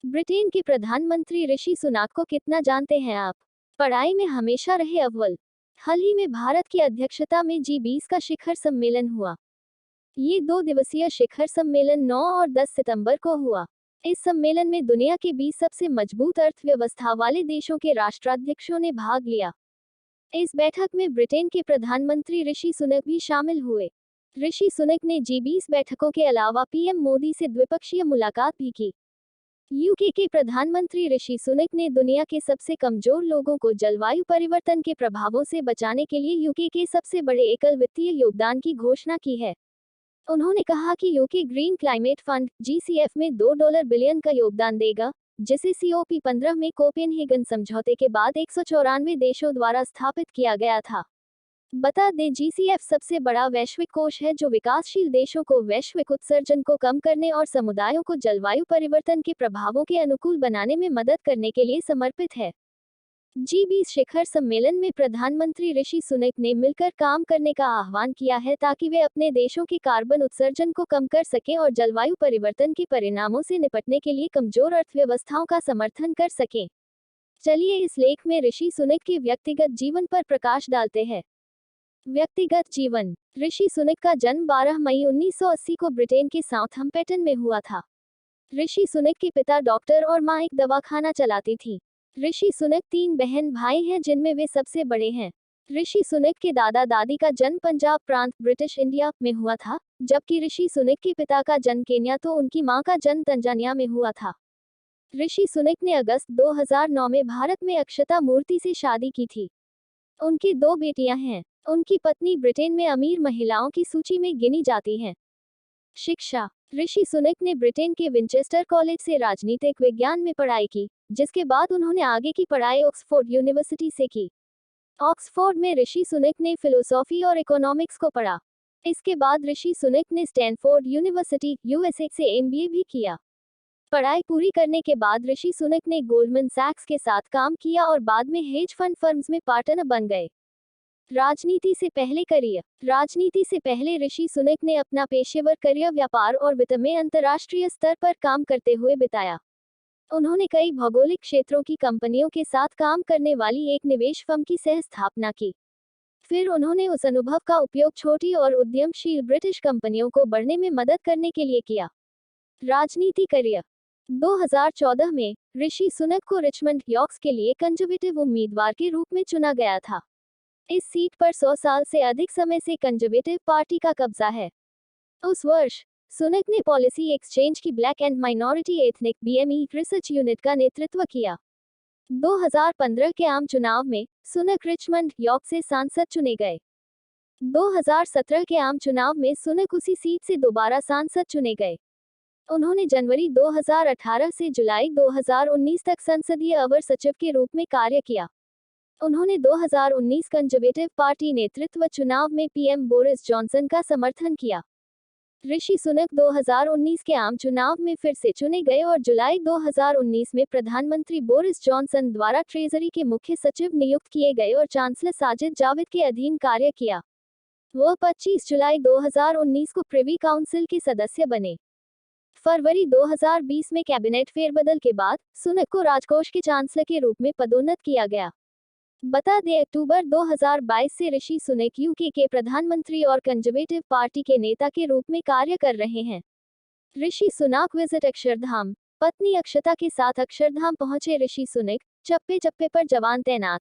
Britain के प्रधानमंत्री ऋषि सुनाक को कितना जानते हैं आप? पढ़ाई में हमेशा रहे अव्वल। हाल ही में भारत की अध्यक्षता में G20 का शिखर सम्मेलन हुआ। ये 2 दिवसीय शिखर सम्मेलन 9 और 10 सितंबर को हुआ। इस सम्मेलन में दुनिया के 20 सबसे मजबूत अर्थव्यवस्था वाले देशों के राष्ट्राध्यक्षों ने भाग लिया। इस बैठक में ब्रिटेन के प्रधानमंत्री ऋषि सुनक भी शामिल हुए। ऋषि सुनक ने G20 बैठकों के अलावा पीएम मोदी से द्विपक्षीय मुलाकात भी की। यूके के प्रधानमंत्री ऋषि सुनक ने दुनिया के सबसे कमजोर लोगों को जलवायु परिवर्तन के प्रभावों से बचाने के लिए यूके के सबसे बड़े एकल वित्तीय योगदान की घोषणा की है। उन्होंने कहा कि UK green climate fund (GCF) में $2 बिलियन का योगदान देगा, जिसे COP15 में कोपेनहेगन समझौते के बाद 194 देशों द्वारा स्थापित किया गया था। बता दें, GCF सबसे बड़ा वैश्विक कोष है जो विकासशील देशों को वैश्विक उत्सर्जन को कम करने और समुदायों को जलवायु परिवर्तन के प्रभावों के अनुकूल बनाने में मदद करने के लिए समर्पित है। G20 शिखर सम्मेलन में प्रधानमंत्री ऋषि सुनक ने मिलकर काम करने का आह्वान किया है ताकि वे अपने देशों के कार्बन उत्सर्जन को कम कर सकें और जलवायु परिवर्तन के परिणामों से निपटने के लिए कमजोर अर्थव्यवस्थाओं का समर्थन कर सकें। चलिए इस लेख में ऋषि सुनक के व्यक्तिगत जीवन पर प्रकाश डालते हैं। व्यक्तिगत जीवन। ऋषि सुनक का जन्म 12 मई 1980 को ब्रिटेन के साउथहम्पटन में हुआ था। ऋषि सुनक के पिता डॉक्टर और मां एक दवाखाना चलाती थी। ऋषि सुनक 3 बहन भाई हैं जिनमें वे सबसे बड़े हैं। ऋषि सुनक के दादा दादी का जन्म पंजाब प्रांत ब्रिटिश इंडिया में हुआ था, जबकि ऋषि सुनक के पिता का जन्म केन्या तो उनकी मां का जन्म तंजानिया में हुआ था। ऋषि सुनक ने अगस्त 2009 में भारत में अक्षता मूर्ति से शादी की थी। उनकी 2 बेटियां हैं। उनकी पत्नी ब्रिटेन में अमीर महिलाओं की सूची में गिनी जाती हैं। शिक्षा। ऋषि सुनक ने ब्रिटेन के विंचेस्टर कॉलेज से राजनीतिक विज्ञान में पढ़ाई की, जिसके बाद उन्होंने आगे की पढ़ाई ऑक्सफोर्ड यूनिवर्सिटी से की। ऑक्सफोर्ड में ऋषि सुनक ने फिलोसॉफी और इकोनॉमिक्स को पढ़ा। इसके बाद ऋषि सुनक ने स्टैनफोर्ड यूनिवर्सिटी USA से MBA भी किया। पढ़ाई पूरी करने के बाद ऋषि सुनक ने गोल्डमैन सैक्स के साथ काम किया और बाद में हेज फंड फर्म्स में पार्टनर बन गए। राजनीति से पहले करियर। राजनीति से पहले ऋषि सुनक ने अपना पेशेवर करियर व्यापार और वित्त में अंतर्राष्ट्रीय स्तर पर काम करते हुए बिताया। उन्होंने कई भौगोलिक क्षेत्रों की कंपनियों के साथ काम करने वाली एक निवेश फर्म की सह स्थापना की। फिर उन्होंने उस अनुभव का उपयोग छोटी और उद्यमशील ब्रिटिश कंपनियों को बढ़ने में मदद करने के लिए किया। राजनीति करियर। 2014 में ऋषि सुनक को रिचमंड यॉर्क्स के लिए कंजर्वेटिव उम्मीदवार के रूप में चुना गया था। इस सीट पर 100 साल से अधिक समय से कंजर्वेटिव पार्टी का कब्जा है। उस वर्ष सुनक ने पॉलिसी एक्सचेंज की black and minority ethnic BME research unit का नेतृत्व किया। 2015 के आम चुनाव में सुनक रिचमंड यॉर्क से सांसद चुने गए। 2017 के आम चुनाव में सुनक उसी सीट से दोबारा सांसद चुने गए। उन्होंने जनवरी 2018 से जुलाई 2019 तक संसदीय अवर सचिव के रूप में कार्य किया। उन्होंने 2019 कंजर्वेटिव पार्टी नेतृत्व चुनाव में PM बोरिस जॉनसन का समर्थन किया। ऋषि सुनक 2019 के आम चुनाव में फिर से चुने गए और जुलाई 2019 में प्रधानमंत्री बोरिस जॉनसन द्वारा ट्रेजरी के मुख्य सचिव नियुक्त किए गए और चांसलर साजिद जाविद के अधीन कार्य किया। वह 25 जुलाई 2019 को प्रिवी काउंसिल के सदस्य बने। फरवरी 2020 में कैबिनेट फेरबदल के बाद सुनक को राजकोष के चांसलर के रूप में पदोन्नत किया गया। बता दें, अक्टूबर 2022 से ऋषि सुनक यूके के प्रधानमंत्री और कंजर्वेटिव पार्टी के नेता के रूप में कार्य कर रहे हैं। ऋषि सुनक विजिट अक्षरधाम। पत्नी अक्षता के साथ अक्षरधाम पहुंचे ऋषि सुनक। चप्पे चप्पे पर जवान तैनात।